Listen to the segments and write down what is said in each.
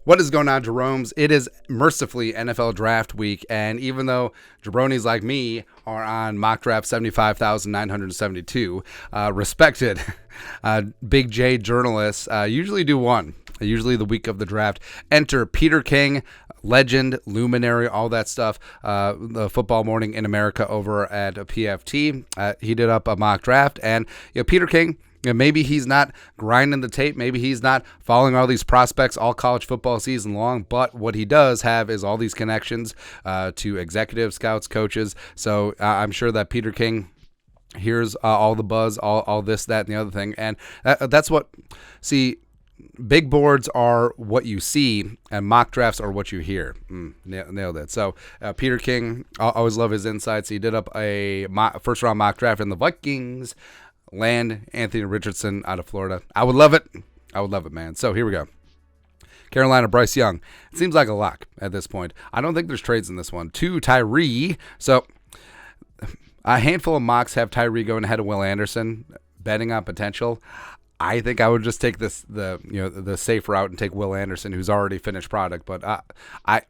What is going on, Jeromes? It is mercifully NFL draft week, and even though jabronis like me are on mock draft 75,972, respected Big J journalists usually do one, usually the week of the draft. Enter Peter King, legend, luminary, all that stuff, the Football Morning in America over at PFT. He did up a mock draft, and Peter King, maybe he's not grinding the tape. Maybe he's not following all these prospects all college football season long. But what he does have is all these connections to executives, scouts, coaches. So I'm sure that Peter King hears all the buzz, all this, that, and the other thing. And that's what, see, big boards are what you see, and mock drafts are what you hear. Nailed it. So Peter King, I always love his insights. He did up a first-round mock draft, and the Vikings land Anthony Richardson out of Florida. I would love it. I would love it, man. So here we go. Carolina, Bryce Young. It seems like a lock at this point. I don't think there's trades in this one. 2, Tyree. So a handful of mocks have Tyree going ahead of Will Anderson, betting on potential. I think I would just take the safe route and take Will Anderson, who's already finished product. But I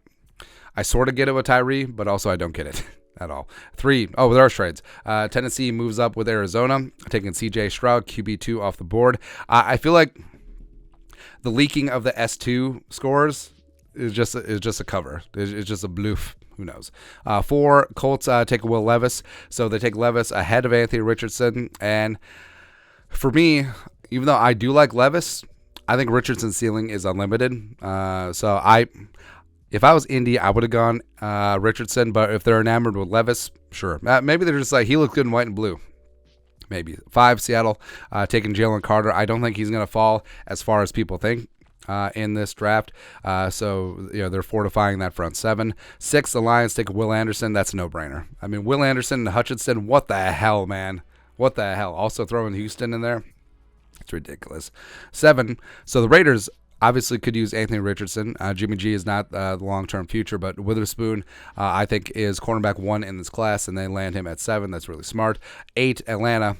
sort of get it with Tyree, but also I don't get it at all. 3, there are trades. Tennessee moves up with Arizona, taking C.J. Stroud, QB2 off the board. I feel like the leaking of the S2 scores is just a cover. It's just a bloof. Who knows? 4, Colts take Will Levis. So they take Levis ahead of Anthony Richardson. And for me, even though I do like Levis, I think Richardson's ceiling is unlimited. If I was Indy, I would have gone Richardson, but if they're enamored with Levis, sure. Maybe they're just like, he looks good in white and blue. Maybe. 5, Seattle, taking Jalen Carter. I don't think he's going to fall as far as people think in this draft. So they're fortifying that front 7. 6, the Lions take Will Anderson. That's a no-brainer. I mean, Will Anderson and Hutchinson, what the hell, man? What the hell? Also throwing Houston in there. It's ridiculous. 7, so the Raiders obviously could use Anthony Richardson. Jimmy G is not the long-term future, but Witherspoon, I think, is cornerback 1 in this class, and they land him at 7. That's really smart. 8, Atlanta.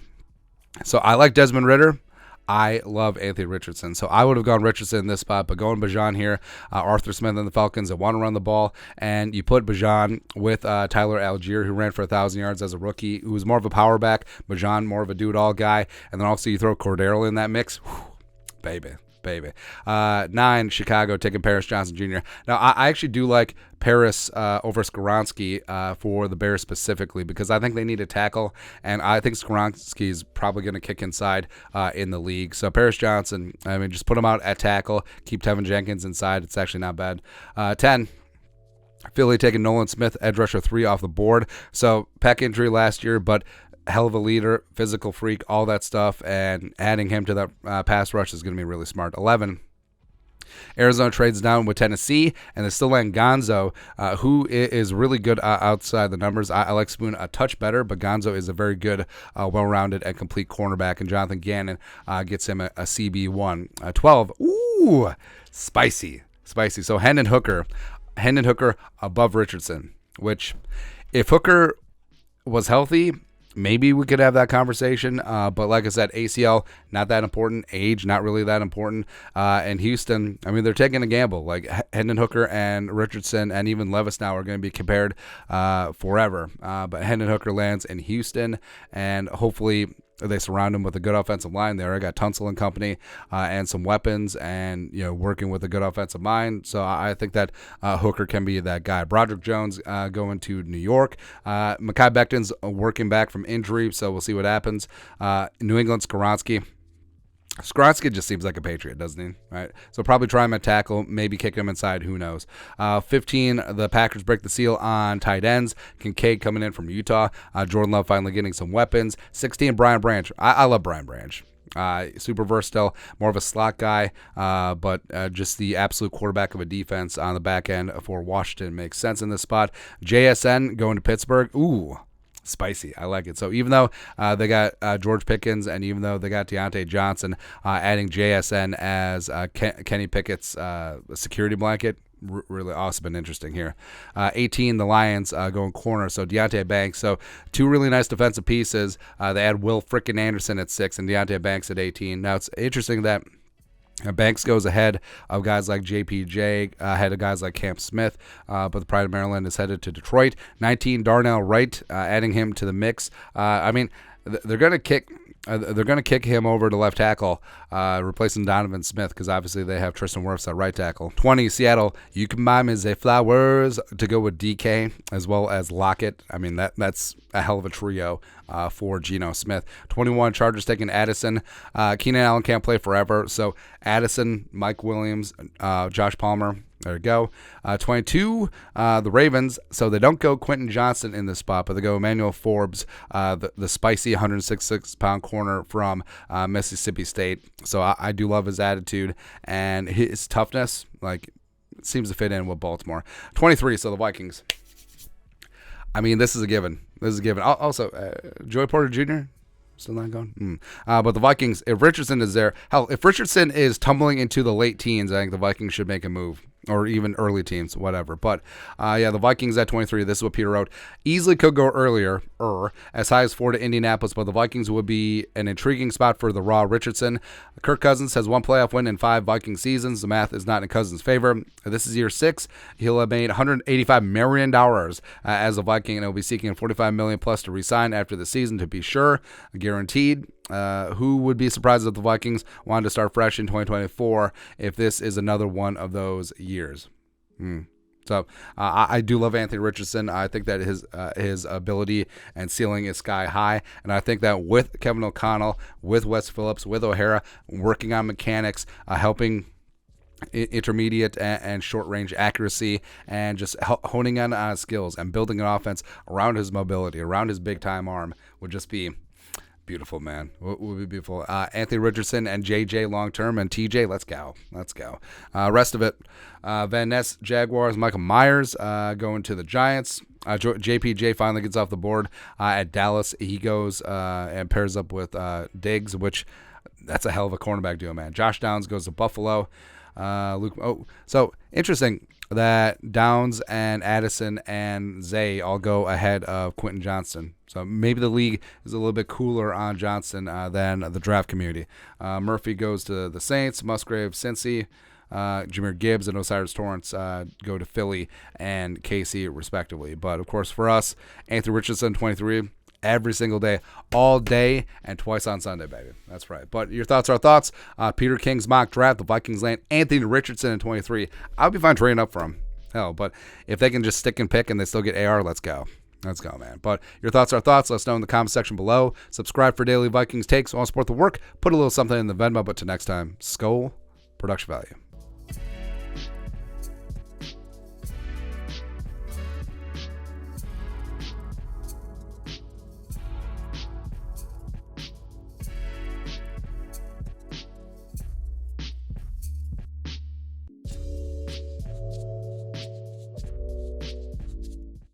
So I like Desmond Ridder. I love Anthony Richardson. So I would have gone Richardson in this spot, but going Bajan here, Arthur Smith and the Falcons that want to run the ball, and you put Bajan with Tyler Algier, who ran for 1,000 yards as a rookie, who was more of a power back, Bajan more of a do-it-all guy, and then also you throw Cordero in that mix. Whew, baby. 9, Chicago, taking Paris Johnson Jr. Now, I actually do like Paris over Skoronski for the Bears specifically, because I think they need a tackle, and I think Skoronski is probably going to kick inside in the league. So Paris Johnson, I mean, just put him out at tackle, keep Tevin Jenkins inside. It's actually not bad. 10, Philly taking Nolan Smith, edge rusher 3 off the board. So pec injury last year, but hell of a leader, physical freak, all that stuff, and adding him to that pass rush is going to be really smart. 11, Arizona trades down with Tennessee, and they still land Gonzo, who is really good outside the numbers. I like Spoon a touch better, but Gonzo is a very good, well-rounded and complete cornerback, and Jonathan Gannon gets him a CB1. 12, ooh, spicy. So Hendon Hooker above Richardson, which if Hooker was healthy, maybe we could have that conversation, but like I said, ACL, not that important. Age, not really that important. And Houston, I mean, they're taking a gamble. Like Hendon Hooker and Richardson and even Levis now are going to be compared forever. But Hendon Hooker lands in Houston, and hopefully they surround him with a good offensive line. They already got Tunsil and company and some weapons, and working with a good offensive line. So I think that Hooker can be that guy. Broderick Jones going to New York. Mekhi Becton's working back from injury, so we'll see what happens. New England, Skoronski. Skoronski just seems like a Patriot, doesn't he? Right. So probably try him at tackle, maybe kick him inside, who knows. 15, the Packers break the seal on tight ends. Kincaid coming in from Utah. Jordan Love finally getting some weapons. 16, Brian Branch. I love Brian Branch. Super versatile, more of a slot guy, but just the absolute quarterback of a defense on the back end for Washington makes sense in this spot. JSN going to Pittsburgh. Ooh, spicy. I like it. So even though they got George Pickens, and even though they got Deontay Johnson, adding JSN as Kenny Pickett's security blanket, really awesome and interesting here. 18, the Lions going corner, so Deontay Banks. So 2 really nice defensive pieces. They add Will frickin' Anderson at 6 and Deontay Banks at 18. Now it's interesting that Banks goes ahead of guys like JPJ, ahead of guys like Cam Smith, but the Pride of Maryland is headed to Detroit. 19, Darnell Wright, adding him to the mix. I mean, they're going to kick. They're going to kick him over to left tackle, replacing Donovan Smith, because obviously they have Tristan Wirfs at right tackle. 20, Seattle, you can buy me the flowers to go with DK as well as Lockett. I mean, that's a hell of a trio for Geno Smith. 21, Chargers taking Addison. Keenan Allen can't play forever, so Addison, Mike Williams, Josh Palmer. There you go. 22, the Ravens. So they don't go Quentin Johnston in this spot, but they go Emmanuel Forbes, the spicy 166-pound corner from Mississippi State. So I do love his attitude and his toughness. Like, seems to fit in with Baltimore. 23, so the Vikings. I mean, this is a given. Also, Joey Porter Jr., still not going? But the Vikings, if Richardson is there, hell, if Richardson is tumbling into the late teens, I think the Vikings should make a move. Or even early teams, whatever. But, yeah, the Vikings at 23. This is what Peter wrote. Easily could go earlier, as high as 4 to Indianapolis, but the Vikings would be an intriguing spot for the raw Richardson. Kirk Cousins has 1 playoff win in 5 Viking seasons. The math is not in Cousins' favor. This is year 6. He'll have made $185 million as a Viking, and he'll be seeking $45 million plus to re-sign after the season, to be sure. Guaranteed. Who would be surprised if the Vikings wanted to start fresh in 2024 if this is another one of those years? So I do love Anthony Richardson. I think that his ability and ceiling is sky high, and I think that with Kevin O'Connell, with Wes Phillips, with O'Hara, working on mechanics, helping intermediate and short range accuracy, and just honing on skills and building an offense around his mobility, around his big time arm, would just be beautiful, man. Would be beautiful. Anthony Richardson and JJ long term, and TJ, let's go. Rest of it, Van Ness, Jaguars, Michael Myers going to the Giants. JPJ finally gets off the board at Dallas. He goes and pairs up with Diggs, which that's a hell of a cornerback duo, man. Josh Downs goes to Buffalo. So interesting that Downs and Addison and Zay all go ahead of Quentin Johnston. So maybe the league is a little bit cooler on Johnston than the draft community. Murphy goes to the Saints. Musgrave, Cincy. Jahmyr Gibbs and Osiris Torrance go to Philly and KC respectively. But of course for us, Anthony Richardson, 23, every single day, all day, and twice on Sunday, baby. That's right. But your thoughts are thoughts. Peter King's mock draft, the Vikings land Anthony Richardson in 23. I'll be fine trading up for him. Hell, but if they can just stick and pick and they still get AR, let's go. Let's go, man. But your thoughts are thoughts. Let us know in the comment section below. Subscribe for daily Vikings takes. Want to support the work? Put a little something in the Venmo. But till next time, Skol, production value.